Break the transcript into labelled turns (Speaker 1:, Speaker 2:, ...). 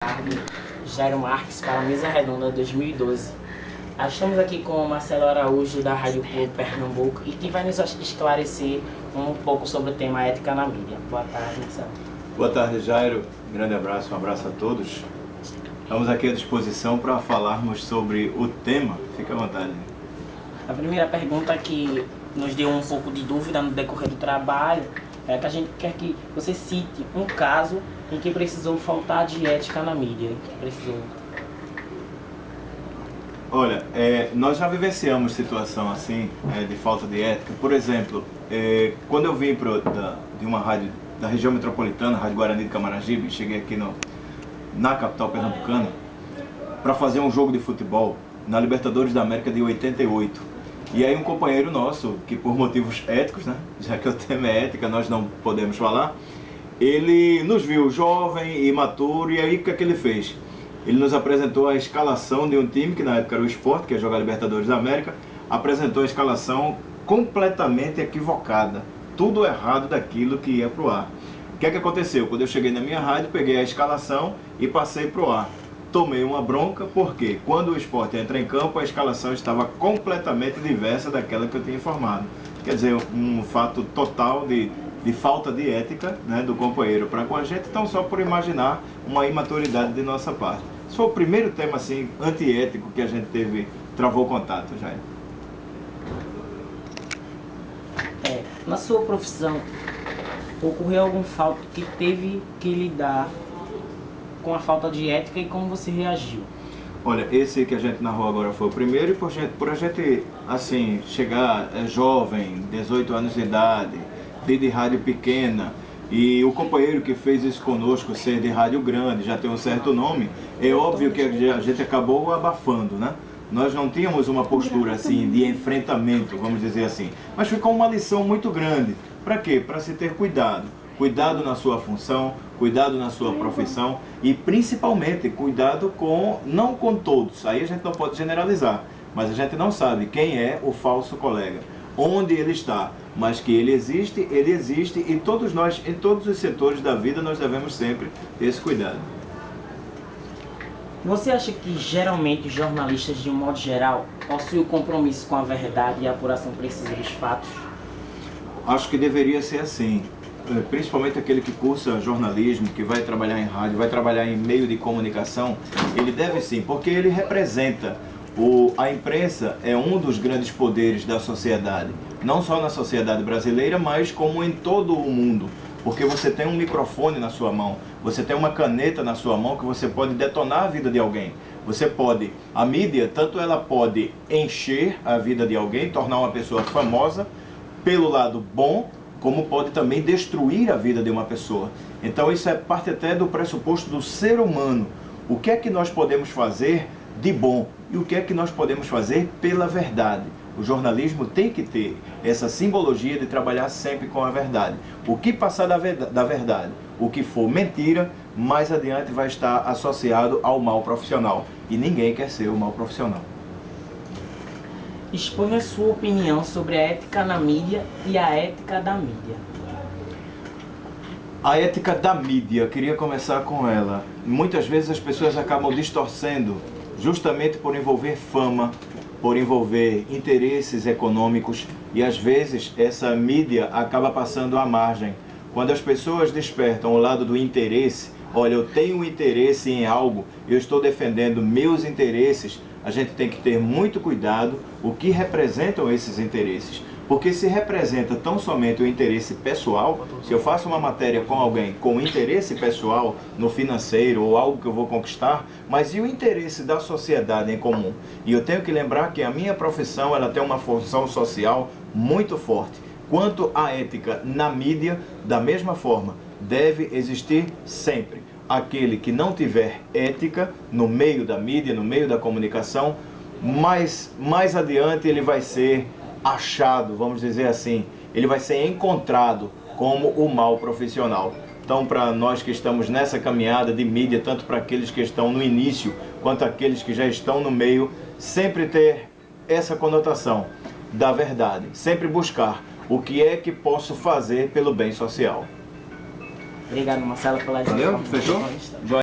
Speaker 1: tarde, Jairo Marques para a Mesa Redonda 2012. Estamos aqui com o Marcelo Araújo da Rádio Clube Pernambuco e que vai nos esclarecer um pouco sobre o tema ética na mídia. Boa tarde, Marcelo.
Speaker 2: Boa tarde, Jairo. Um abraço a todos. Estamos aqui à disposição para falarmos sobre o tema. Fique à vontade.
Speaker 1: A primeira pergunta que nos deu um pouco de dúvida no decorrer do trabalho é que a gente quer que você cite um caso em que precisou faltar de ética na mídia.
Speaker 2: Olha, nós já vivenciamos situação assim, de falta de ética. Por exemplo, quando eu vim de uma rádio da região metropolitana, Rádio Guarani de Camaragibe, cheguei aqui na capital pernambucana para fazer um jogo de futebol na Libertadores da América de 88. E aí um companheiro nosso, que por motivos éticos, né, já que o tema é ética, nós não podemos falar, ele nos viu jovem, imaturo, e aí o que é que ele fez? Ele nos apresentou a escalação de um time, que na época era o Sport, que ia jogar Libertadores da América, apresentou a escalação completamente equivocada, tudo errado daquilo que ia pro ar. O que é que aconteceu? Quando eu cheguei na minha rádio, peguei a escalação e passei pro ar. Tomei uma bronca, porque quando o Sport entra em campo, a escalação estava completamente diversa daquela que eu tinha informado. Quer dizer, um fato total de falta de ética, né, do companheiro para com a gente, então só por imaginar uma imaturidade de nossa parte. Esse foi o primeiro tema assim, antiético que a gente travou contato, Jair.
Speaker 1: Na sua profissão, ocorreu algum fato que teve que lidar com a falta de ética e como você reagiu?
Speaker 2: Olha, esse que a gente narrou agora foi o primeiro, e por a gente assim, chegar jovem, 18 anos de idade, de rádio pequena, e o companheiro que fez isso conosco ser de rádio grande, já tem um certo nome, é óbvio que a gente acabou abafando, né? Nós não tínhamos uma postura assim de enfrentamento, vamos dizer assim, mas ficou uma lição muito grande. Para quê? Para se ter cuidado. Cuidado na sua função, cuidado na sua profissão e principalmente cuidado não com todos. Aí a gente não pode generalizar, mas a gente não sabe quem é o falso colega, onde ele está, mas que ele existe e todos nós, em todos os setores da vida, nós devemos sempre ter esse cuidado.
Speaker 1: Você acha que geralmente os jornalistas, de um modo geral, possuem o compromisso com a verdade e a apuração precisa dos fatos?
Speaker 2: Acho que deveria ser assim. Principalmente aquele que cursa jornalismo, que vai trabalhar em rádio, vai trabalhar em meio de comunicação, ele deve sim, porque ele representa, a imprensa é um dos grandes poderes da sociedade, não só na sociedade brasileira, mas como em todo o mundo, porque você tem um microfone na sua mão, você tem uma caneta na sua mão que você pode detonar a vida de alguém. A mídia, tanto ela pode encher a vida de alguém, tornar uma pessoa famosa, pelo lado bom, como pode também destruir a vida de uma pessoa. Então isso é parte até do pressuposto do ser humano. O que é que nós podemos fazer de bom e o que é que nós podemos fazer pela verdade? O jornalismo tem que ter essa simbologia de trabalhar sempre com a verdade. O que passar da verdade, o que for mentira, mais adiante vai estar associado ao mal profissional. E ninguém quer ser o mal profissional.
Speaker 1: Exponha a sua opinião sobre a ética na mídia e a ética da mídia.
Speaker 2: A ética da mídia, queria começar com ela. Muitas vezes as pessoas acabam distorcendo, justamente por envolver fama, por envolver interesses econômicos, e às vezes essa mídia acaba passando à margem. Quando as pessoas despertam o lado do interesse, olha, eu tenho interesse em algo, eu estou defendendo meus interesses, a gente tem que ter muito cuidado o que representam esses interesses. Porque se representa tão somente o interesse pessoal, se eu faço uma matéria com alguém com interesse pessoal no financeiro ou algo que eu vou conquistar, mas e o interesse da sociedade em comum? E eu tenho que lembrar que a minha profissão ela tem uma função social muito forte. Quanto à ética na mídia, da mesma forma, deve existir sempre. Aquele que não tiver ética no meio da mídia, no meio da comunicação, mais adiante ele vai ser achado, vamos dizer assim, ele vai ser encontrado como o mal profissional. Então, para nós que estamos nessa caminhada de mídia, tanto para aqueles que estão no início, quanto aqueles que já estão no meio, sempre ter essa conotação da verdade, sempre buscar o que é que posso fazer pelo bem social.
Speaker 1: Obrigado, Marcelo, pela
Speaker 2: Valeu? Fechou?